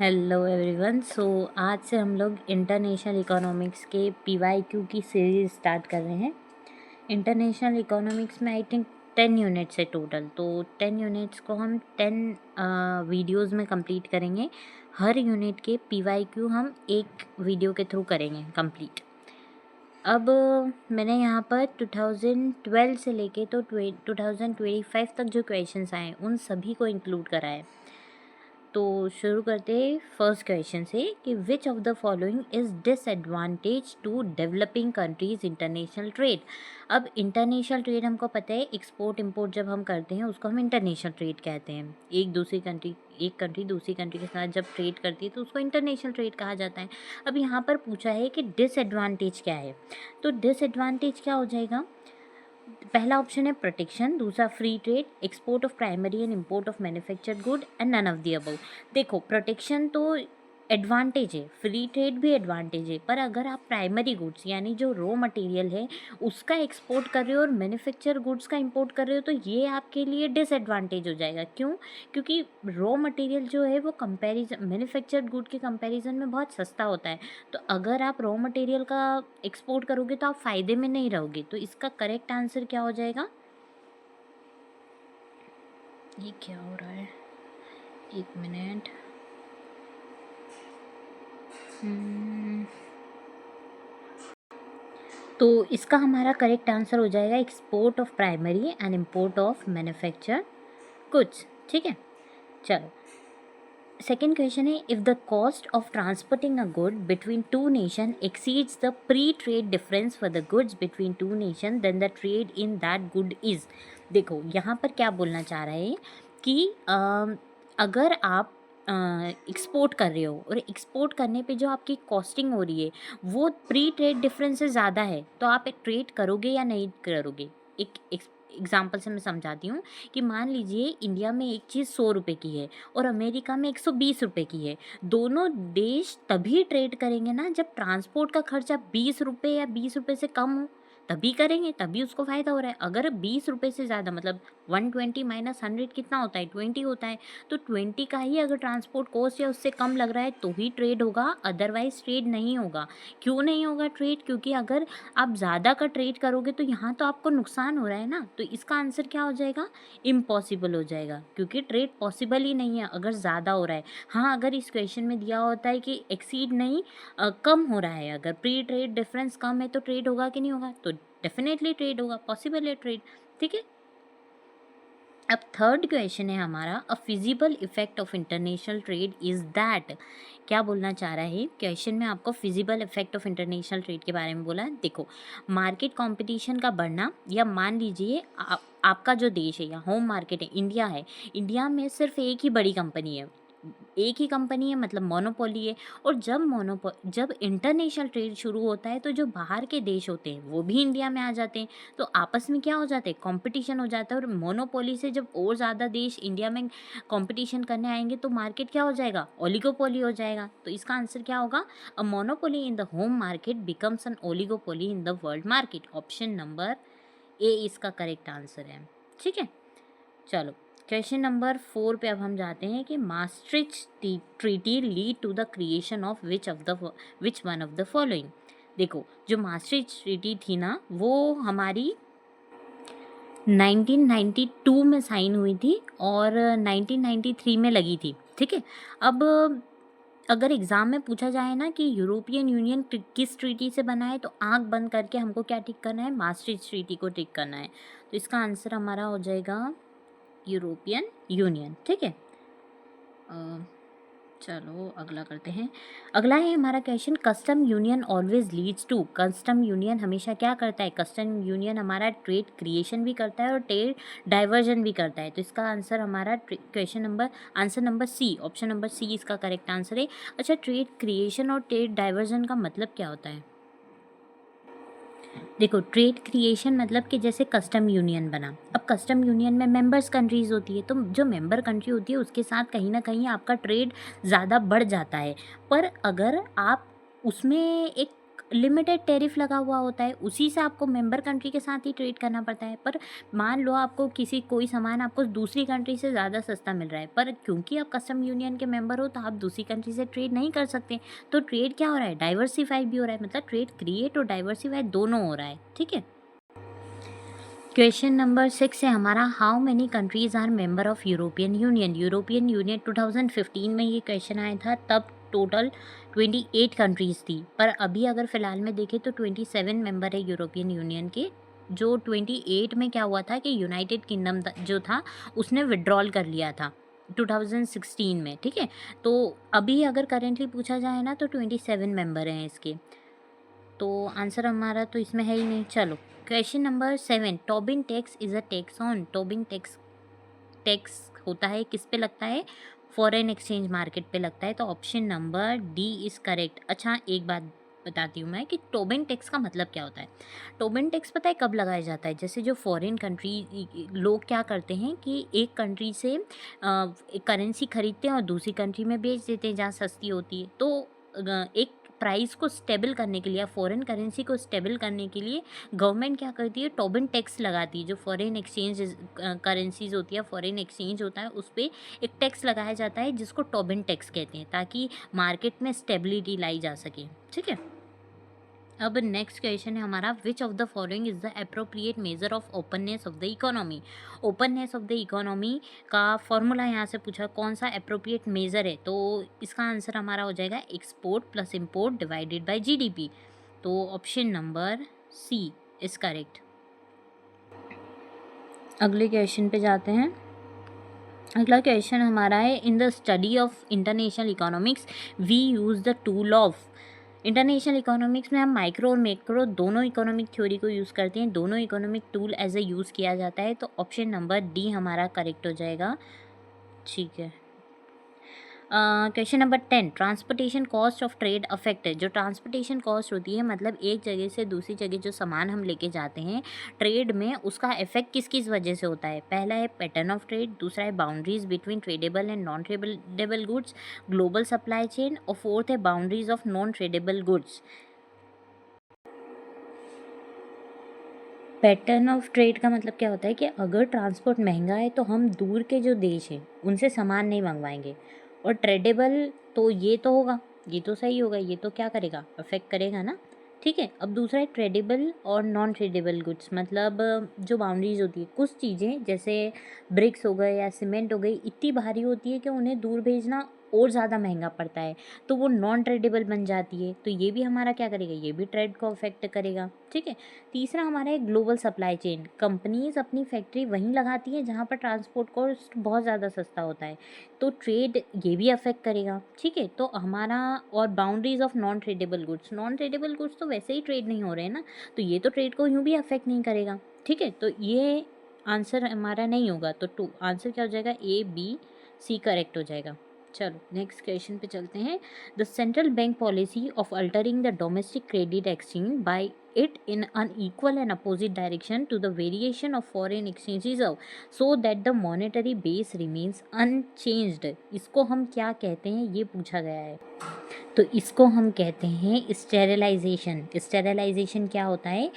Hello everyone. आज से हम लोग इंटरनेशनल इकोनॉमिक्स के पीवाईक्यू की सीरीज स्टार्ट कर रहे हैं। इंटरनेशनल इकोनॉमिक्स में आई थिंक 10 यूनिट्स है टोटल, तो 10 यूनिट्स को हम 10 वीडियोस में कंप्लीट करेंगे। हर यूनिट के पीवाईक्यू हम एक वीडियो के थ्रू करेंगे कंप्लीट। अब मैंने यहाँ पर 2012 से लेके तो 2025 तक जो क्वेश्चंस आए उन सभी को इंक्लूड करा है। तो शुरू करते हैं फर्स्ट क्वेश्चन से कि which of the following is disadvantage to developing countries international trade. अब इंटरनेशनल ट्रेड हमको पता है, एक्सपोर्ट इंपोर्ट जब हम करते हैं उसको हम इंटरनेशनल ट्रेड कहते हैं। एक कंट्री दूसरी कंट्री के साथ जब ट्रेड करती है तो उसको इंटरनेशनल ट्रेड कहा जाता है। अब यहाँ पर पूछा है कि डिसएडवांटेज क्या है, तो डिसएडवांटेज क्या हो जाएगा। पहला ऑप्शन है प्रोटेक्शन, दूसरा free trade, export of primary and import of manufactured good and none of the above. देखो, प्रोटेक्शन तो एडवांटेज है, फ्री ट्रेड भी एडवांटेज है, पर अगर आप प्राइमरी गुड्स यानी जो रॉ मटेरियल है उसका एक्सपोर्ट कर रहे हो और मैन्युफैक्चर गुड्स का इंपोर्ट कर रहे हो तो ये आपके लिए डिसएडवांटेज हो जाएगा। क्यों? क्योंकि रॉ मटेरियल जो है वो कंपैरिजन मैन्युफैक्चर्ड गुड के कंपैरिजन में बहुत सस्ता होता है। तो अगर आप रॉ मटेरियल का एक्सपोर्ट करोगे तो आप फ़ायदे में नहीं रहोगे। तो इसका करेक्ट आंसर क्या हो जाएगा? ये क्या हो रहा है, एक मिनट। तो इसका हमारा करेक्ट आंसर हो जाएगा export of primary and import of manufacture goods. ठीक है, चलो सेकेंड क्वेश्चन है, if the cost of transporting a good between two nation exceeds the pre trade difference for the goods between two nation then the trade in that good is. देखो यहाँ पर क्या बोलना चाह रहा है कि अगर आप एक्सपोर्ट कर रहे हो और एक्सपोर्ट करने पे जो आपकी कॉस्टिंग हो रही है वो प्री ट्रेड डिफरेंस से ज़्यादा है तो आप एक ट्रेड करोगे या नहीं करोगे। एक एग्जाम्पल से मैं समझाती हूँ कि मान लीजिए इंडिया में एक चीज़ 100 रुपये की है और अमेरिका में 120 रुपये की है। दोनों देश तभी ट्रेड करेंगे ना जब ट्रांसपोर्ट का खर्चा 20 रुपये या 20 रुपये से कम हो, तभी करेंगे, तभी उसको फ़ायदा हो रहा है। अगर 20 रुपये से ज़्यादा मतलब 120 माइनस 100 कितना होता है, 20 होता है। तो 20 का ही अगर ट्रांसपोर्ट कॉस्ट या उससे कम लग रहा है तो ही ट्रेड होगा, अदरवाइज ट्रेड नहीं होगा। क्यों नहीं होगा ट्रेड? क्योंकि अगर आप ज़्यादा का ट्रेड करोगे तो यहाँ तो आपको नुकसान हो रहा है ना। तो इसका आंसर क्या हो जाएगा? इम्पॉसिबल हो जाएगा, क्योंकि ट्रेड पॉसिबल ही नहीं है अगर ज़्यादा हो रहा है। हाँ, अगर इस क्वेश्चन में दिया होता है कि एक्सीड नहीं कम हो रहा है, अगर प्री ट्रेड डिफरेंस कम है तो ट्रेड होगा कि नहीं होगा, तो डेफिनेटली ट्रेड होगा, पॉसिबल है ट्रेड। ठीक है, अब थर्ड क्वेश्चन है हमारा, अ feasible effect of international trade is that. क्या बोलना चाह रहा है क्वेश्चन में? आपको feasible effect of international trade के बारे में बोला है। देखो, मार्केट कंपटीशन का बढ़ना, या मान लीजिए आपका जो देश है या होम मार्केट है, इंडिया है, इंडिया में सिर्फ एक ही बड़ी कंपनी है, एक ही कंपनी है मतलब मोनोपोली है। और जब इंटरनेशनल ट्रेड शुरू होता है तो जो बाहर के देश होते हैं वो भी इंडिया में आ जाते हैं, तो आपस में क्या हो जाता है, कंपटीशन हो जाता है। और मोनोपोली से जब और ज़्यादा देश इंडिया में कंपटीशन करने आएंगे तो मार्केट क्या हो जाएगा, ओलिगोपोली हो जाएगा। तो इसका आंसर क्या होगा? A monopoly in the home market becomes N oligopoly in the world market. Option number A इसका करेक्ट आंसर है। ठीक है, चलो क्वेश्चन नंबर 4 पे अब हम जाते हैं कि maastricht treaty lead to the creation of which one of the following. देखो, जो maastricht ट्रीटी थी ना वो हमारी 1992 में साइन हुई थी और 1993 में लगी थी। ठीक है, अब अगर एग्ज़ाम में पूछा जाए ना कि यूरोपियन यूनियन किस ट्रीटी से बना है तो आंख बंद करके हमको क्या टिक करना है, maastricht ट्रीटी को टिक करना है। तो इसका आंसर हमारा हो जाएगा यूरोपियन यूनियन। ठीक है, चलो अगला करते हैं। अगला है हमारा question, custom union always leads to. Custom union हमेशा क्या करता है? कस्टम यूनियन हमारा ट्रेड क्रिएशन भी करता है और ट्रेड डाइवर्जन भी करता है। तो इसका आंसर हमारा answer number C, option number C इसका करेक्ट आंसर है। अच्छा, ट्रेड क्रिएशन और ट्रेड डाइवर्जन का मतलब क्या होता है? देखो, ट्रेड क्रिएशन मतलब कि जैसे कस्टम यूनियन बना, अब कस्टम यूनियन में मेंबर्स कंट्रीज़ होती है, तो जो मेंबर कंट्री होती है उसके साथ कहीं ना कहीं आपका ट्रेड ज़्यादा बढ़ जाता है। पर अगर आप उसमें एक लिमिटेड टैरिफ लगा हुआ होता है, उसी से आपको मेंबर कंट्री के साथ ही ट्रेड करना पड़ता है। पर मान लो आपको कोई सामान आपको दूसरी कंट्री से ज़्यादा सस्ता मिल रहा है, पर क्योंकि आप कस्टम यूनियन के मेंबर हो तो आप दूसरी कंट्री से ट्रेड नहीं कर सकते। तो ट्रेड क्या हो रहा है, डाइवर्सिफाइड भी हो रहा है, मतलब ट्रेड क्रिएट और डाइवर्सिफाइड दोनों हो रहा है। ठीक है। क्वेश्चन नंबर 6 है हमारा, how many countries are member of European Union. European Union 2015 में ये क्वेश्चन आया था, तब टोटल 28 कंट्रीज थी, पर अभी अगर फ़िलहाल में देखें तो 27 मेंबर है यूरोपियन यूनियन के। जो 28 में क्या हुआ था कि यूनाइटेड किंगडम जो था उसने विड्रॉल कर लिया था 2016 में। ठीक है, तो अभी अगर करेंटली पूछा जाए ना तो 27 मेंबर हैं इसके, तो आंसर हमारा तो इसमें है ही नहीं। चलो question number 7, Tobin tax is a tax on. Tobin tax tax होता है किस पे लगता है, फॉरेन एक्सचेंज मार्केट पे लगता है, तो option number D is correct. अच्छा एक बात बताती हूँ मैं कि टोबिन टैक्स का मतलब क्या होता है। टोबिन टैक्स पता है कब लगाया जाता है, जैसे जो फॉरेन कंट्री लोग क्या करते हैं कि एक कंट्री से करेंसी खरीदते हैं और दूसरी कंट्री में बेच देते हैं जहाँ सस्ती होती है, तो एक प्राइस को स्टेबल करने के लिए या फॉरेन करेंसी को स्टेबल करने के लिए गवर्नमेंट क्या करती है, टोबिन टैक्स लगाती है। जो फॉरेन एक्सचेंज करेंसीज होती है, फॉरेन एक्सचेंज होता है, उस पर एक टैक्स लगाया जाता है जिसको टोबिन टैक्स कहते हैं, ताकि मार्केट में स्टेबिलिटी लाई जा सके। ठीक है। अब नेक्स्ट क्वेश्चन है हमारा, विच of the following is the appropriate measure of openness of the economy. Openness of the economy का फॉर्मूला यहाँ से पूछा, कौन सा अप्रोप्रिएट मेजर है, तो इसका आंसर हमारा हो जाएगा export plus import divided by GDP. तो option number C is correct. अगले क्वेश्चन पे जाते हैं। अगला क्वेश्चन हमारा है, in the study of international economics we use the tool of. International economics में हम माइक्रो और मैक्रो दोनों इकोनॉमिक थ्योरी को यूज़ करते हैं, दोनों economic tool as a use किया जाता है, तो ऑप्शन नंबर डी हमारा करेक्ट हो जाएगा। ठीक है। Question number 10, transportation cost of trade affected. जो ट्रांसपोर्टेशन कॉस्ट होती है, मतलब एक जगह से दूसरी जगह जो सामान हम लेके जाते हैं ट्रेड में, उसका इफेक्ट किस किस वजह से होता है। पहला है पैटर्न ऑफ ट्रेड, दूसरा है boundaries between tradable and non tradable goods, global supply chain, और फोर्थ है boundaries of non tradable goods. Pattern of trade का मतलब क्या होता है कि अगर ट्रांसपोर्ट महंगा है तो हम दूर के जो देश हैं उनसे सामान नहीं मंगवाएंगे, और ट्रेडेबल तो ये तो होगा, ये तो सही होगा, ये तो क्या करेगा, अफेक्ट करेगा ना। ठीक है। अब दूसरा है ट्रेडेबल और नॉन ट्रेडेबल गुड्स, मतलब जो बाउंड्रीज होती है, कुछ चीज़ें जैसे ब्रिक्स हो गए या सीमेंट हो गई इतनी भारी होती है कि उन्हें दूर भेजना और ज़्यादा महंगा पड़ता है, तो वो नॉन ट्रेडेबल बन जाती है, तो ये भी हमारा क्या करेगा, ये भी ट्रेड को अफेक्ट करेगा। ठीक है। तीसरा हमारा है ग्लोबल सप्लाई चेन, कंपनीज अपनी फैक्ट्री वहीं लगाती है जहाँ पर ट्रांसपोर्ट कॉस्ट बहुत ज़्यादा सस्ता होता है, तो ट्रेड ये भी अफेक्ट करेगा। ठीक है। तो हमारा और boundaries of non tradable goods, non tradable goods तो वैसे ही ट्रेड नहीं हो रहे हैं ना, तो ये तो ट्रेड को यूँ भी अफेक्ट नहीं करेगा। ठीक है। तो ये आंसर हमारा नहीं होगा, तो टू आंसर क्या हो जाएगा, ए बी सी करेक्ट हो जाएगा। चलो नेक्स्ट क्वेश्चन पे चलते हैं। The central bank policy of altering the domestic credit exchange bye it in unequal and opposite direction to the variation of foreign exchange reserve so that the monetary base remains unchanged, इसको हम क्या कहते हैं, ये पूछा गया है। तो इसको हम कहते हैं स्टेरिलाइजेशन। स्टेरिलाइजेशन क्या होता है,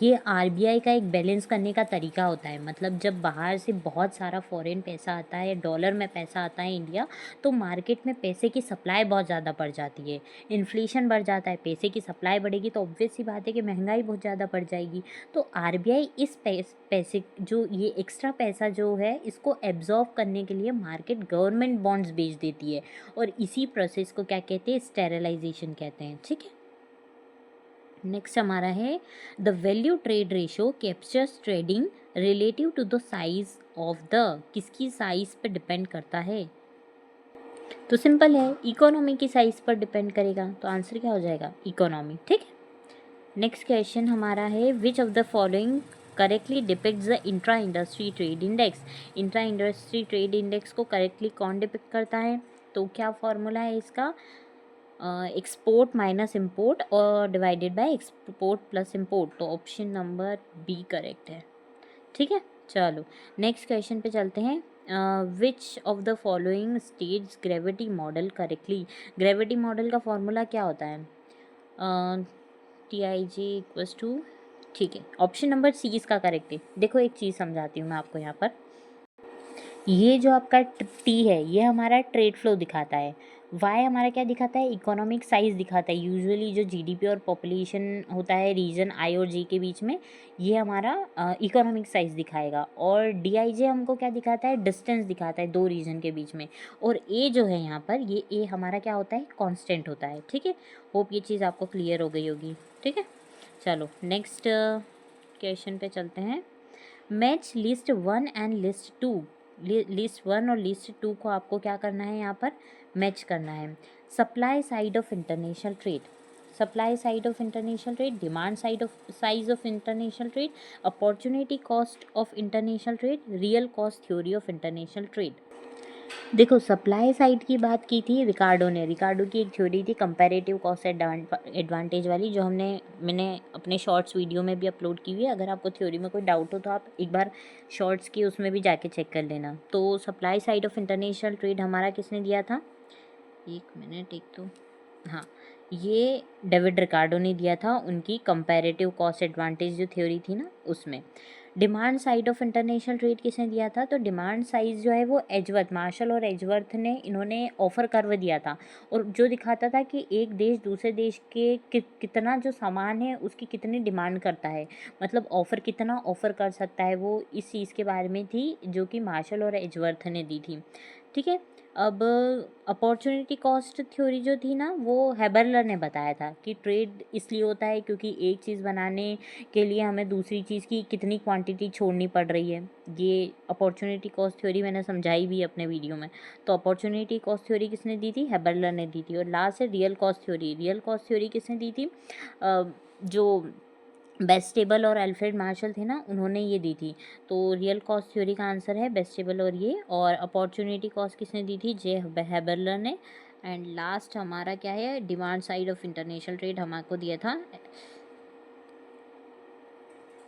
ये आरबीआई का एक बैलेंस करने का तरीका होता है, मतलब जब बाहर से बहुत सारा फॉरेन पैसा आता है, डॉलर में पैसा आता है इंडिया, तो मार्केट में पैसे की सप्लाई बहुत ज़्यादा बढ़ जाती है, इन्फ्लेशन बढ़ जाता है, पैसे की सप्लाई बढ़ेगी तो ऑब्वियस सी बात है कि महंगाई बहुत ज़्यादा बढ़ जाएगी। तो आरबीआई इस पैसे जो ये एक्स्ट्रा पैसा जो है इसको एब्जॉर्व करने के लिए मार्केट गवर्नमेंट बॉन्ड्स बेच देती है, और इसी प्रोसेस को क्या कहते हैं, स्टेरिलाइजेशन कहते हैं। ठीक है। नेक्स्ट हमारा है, the value trade ratio captures trading relative to the size of the, किसकी साइज पर डिपेंड करता है, तो सिंपल है, इकोनॉमी की साइज पर डिपेंड करेगा, तो आंसर क्या हो जाएगा, इकोनॉमी। ठीक है। नेक्स्ट क्वेश्चन हमारा है, विच of the following correctly depicts the intra industry trade index. Intra industry trade index को करेक्टली कौन डिपिक्ट करता है, तो क्या फॉर्मूला है इसका, एक्सपोर्ट माइनस इम्पोर्ट और divided by export plus import, तो ऑप्शन नंबर बी करेक्ट है। ठीक है। चलो नेक्स्ट क्वेश्चन पे चलते हैं। विच of the following states gravity model correctly. Gravity model का फॉर्मूला क्या होता है, TIJ = ठीक है, ऑप्शन नंबर सी इसका करेक्ट है। देखो एक चीज़ समझाती हूँ मैं आपको यहाँ पर। ये जो आपका टी है ये हमारा ट्रेड फ्लो दिखाता है। वाई हमारा क्या दिखाता है? इकोनॉमिक साइज़ दिखाता है। यूजुअली जो जीडीपी और पॉपुलेशन होता है रीजन आई और जे के बीच में, ये हमारा इकोनॉमिक साइज़ दिखाएगा। और डीआईजे हमको क्या दिखाता है? डिस्टेंस दिखाता है दो रीजन के बीच में। और ए जो है यहाँ पर, ये ए हमारा क्या होता है? कांस्टेंट होता है। ठीक है, होप ये चीज़ आपको क्लियर हो गई होगी। ठीक है, चलो नेक्स्ट क्वेश्चन पे चलते हैं। Match list 1 and list 2। List 1 और लिस्ट 2 को आपको क्या करना है? यहाँ पर मैच करना है। Supply side of international trade, supply side of international trade, demand size of international trade, opportunity cost of international trade, real cost theory of international trade. देखो सप्लाई साइड की बात की थी रिकार्डो ने। रिकार्डो की एक थ्योरी थी कंपैरेटिव कॉस्ट एडवांटेज वाली, जो मैंने अपने शॉर्ट्स वीडियो में भी अपलोड की हुई है। अगर आपको थ्योरी में कोई डाउट हो तो आप एक बार शॉर्ट्स की उसमें भी जाके चेक कर लेना। तो supply side of international trade हमारा किसने दिया था? एक मिनट, एक तो हाँ, ये डेविड रिकार्डो ने दिया था, उनकी कंपैरेटिव कॉस्ट एडवांटेज जो थ्योरी थी ना उसमें। Demand side of international trade किसने दिया था? तो डिमांड साइज जो है वो एजवर्थ, मार्शल और एजवर्थ ने इन्होंने ऑफर कर्व दिया था, और जो दिखाता था कि एक देश दूसरे देश के कितना जो सामान है उसकी कितनी डिमांड करता है, मतलब ऑफर कितना ऑफर कर सकता है वो, इस चीज़ के बारे में थी, जो कि मार्शल और एजवर्थ ने दी थी। ठीक है, अब अपॉर्चुनिटी कॉस्ट थ्योरी जो थी ना, वो हैबरलर ने बताया था कि ट्रेड इसलिए होता है क्योंकि एक चीज़ बनाने के लिए हमें दूसरी चीज़ की कितनी क्वांटिटी छोड़नी पड़ रही है। ये अपॉर्चुनिटी कॉस्ट थ्योरी मैंने समझाई भी अपने वीडियो में। तो अपॉर्चुनिटी कॉस्ट थ्योरी किसने दी थी? हैबरलर ने दी थी। और लास्ट है real cost theory. Real cost theory किसने दी थी? जो बेस्टेबल और अल्फ्रेड मार्शल थे ना, उन्होंने ये दी थी। तो रियल कॉस्ट थ्योरी का आंसर है बेस्टेबल और ये। और अपॉर्चुनिटी कॉस्ट किसने दी थी? जे हैबरलर ने। एंड लास्ट हमारा क्या है? Demand side of international trade हमको दिया था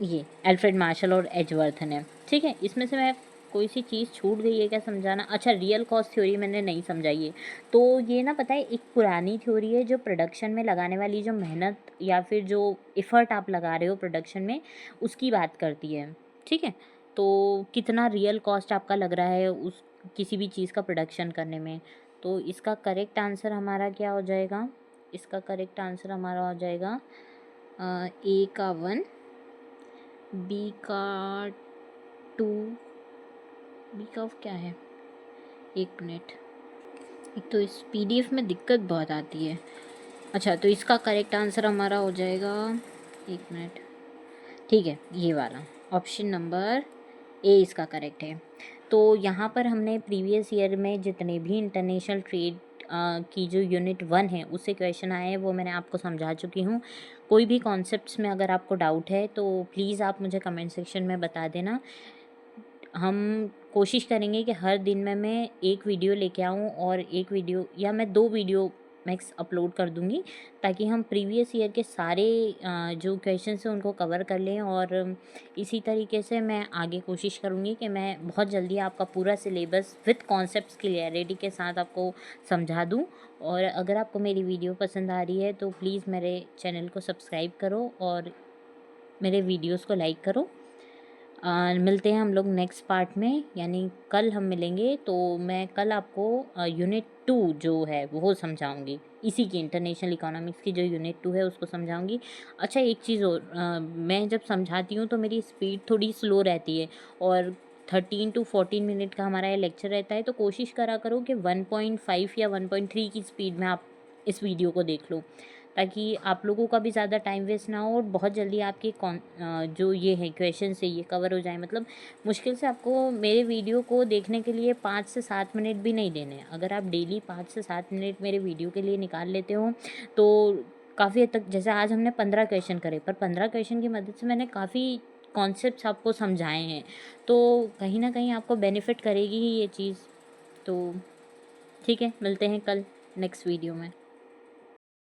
ये अल्फ्रेड मार्शल और एजवर्थ ने। ठीक है, इसमें से मैं कोई सी चीज़ छूट गई है क्या समझाना? अच्छा, रियल कॉस्ट थ्योरी मैंने नहीं समझाई है। तो ये ना पता है एक पुरानी थ्योरी है, जो प्रोडक्शन में लगाने वाली जो मेहनत या फिर जो एफ़र्ट आप लगा रहे हो प्रोडक्शन में, उसकी बात करती है। ठीक है, तो कितना रियल कॉस्ट आपका लग रहा है उस किसी भी चीज़ का प्रोडक्शन करने में। तो इसका करेक्ट आंसर हमारा क्या हो जाएगा? इसका करेक्ट आंसर हमारा हो जाएगा ए का 1, बी का 2, बी का क्या है? एक मिनट, एक तो इस पीडीएफ में दिक्कत बहुत आती है। अच्छा, तो इसका करेक्ट आंसर हमारा हो जाएगा, एक मिनट, ठीक है, ये वाला ऑप्शन नंबर ए इसका करेक्ट है। तो यहाँ पर हमने प्रीवियस ईयर में जितने भी इंटरनेशनल ट्रेड की जो यूनिट 1 है उससे क्वेश्चन आए हैं वो मैंने आपको समझा चुकी हूँ। कोई भी कॉन्सेप्ट्स में अगर आपको डाउट है तो प्लीज़ आप मुझे कमेंट सेक्शन में बता देना। हम कोशिश करेंगे कि हर दिन में मैं एक वीडियो लेके आऊँ, और एक वीडियो या मैं 2 वीडियो मैक्स अपलोड कर दूँगी, ताकि हम प्रीवियस ईयर के सारे जो क्वेश्चंस हैं उनको कवर कर लें। और इसी तरीके से मैं आगे कोशिश करूँगी कि मैं बहुत जल्दी आपका पूरा सिलेबस विथ कॉन्सेप्ट्स क्लियरिटी के साथ आपको समझा दूँ। और अगर आपको मेरी वीडियो पसंद आ रही है तो प्लीज़ मेरे चैनल को सब्सक्राइब करो और मेरे वीडियोज़ को लाइक करो। मिलते हैं हम लोग नेक्स्ट पार्ट में, यानी कल हम मिलेंगे। तो मैं कल आपको यूनिट 2 जो है वो समझाऊंगी, इसी की इंटरनेशनल इकोनॉमिक्स की जो यूनिट 2 है उसको समझाऊंगी। अच्छा, एक चीज़ और, मैं जब समझाती हूँ तो मेरी स्पीड थोड़ी स्लो रहती है, और 13 to 14 मिनट का हमारा ये लेक्चर रहता है। तो कोशिश करा करो कि 1.5 या 1.3 की स्पीड में आप इस वीडियो को देख लो, ताकि आप लोगों का भी ज़्यादा टाइम वेस्ट ना हो और बहुत जल्दी आपके जो ये है क्वेश्चन से ये कवर हो जाए। मतलब मुश्किल से आपको मेरे वीडियो को देखने के लिए 5 से 7 मिनट भी नहीं देने। अगर आप डेली 5 से 7 मिनट मेरे वीडियो के लिए निकाल लेते हो तो काफ़ी हद तक, जैसे आज हमने 15 क्वेश्चन करे, पर 15 क्वेश्चन की मदद से मैंने काफ़ी कॉन्सेप्ट्स आपको समझाए हैं, तो कहीं ना कहीं आपको बेनिफिट करेगी ही ये चीज़। तो ठीक है, मिलते हैं कल नेक्स्ट वीडियो में।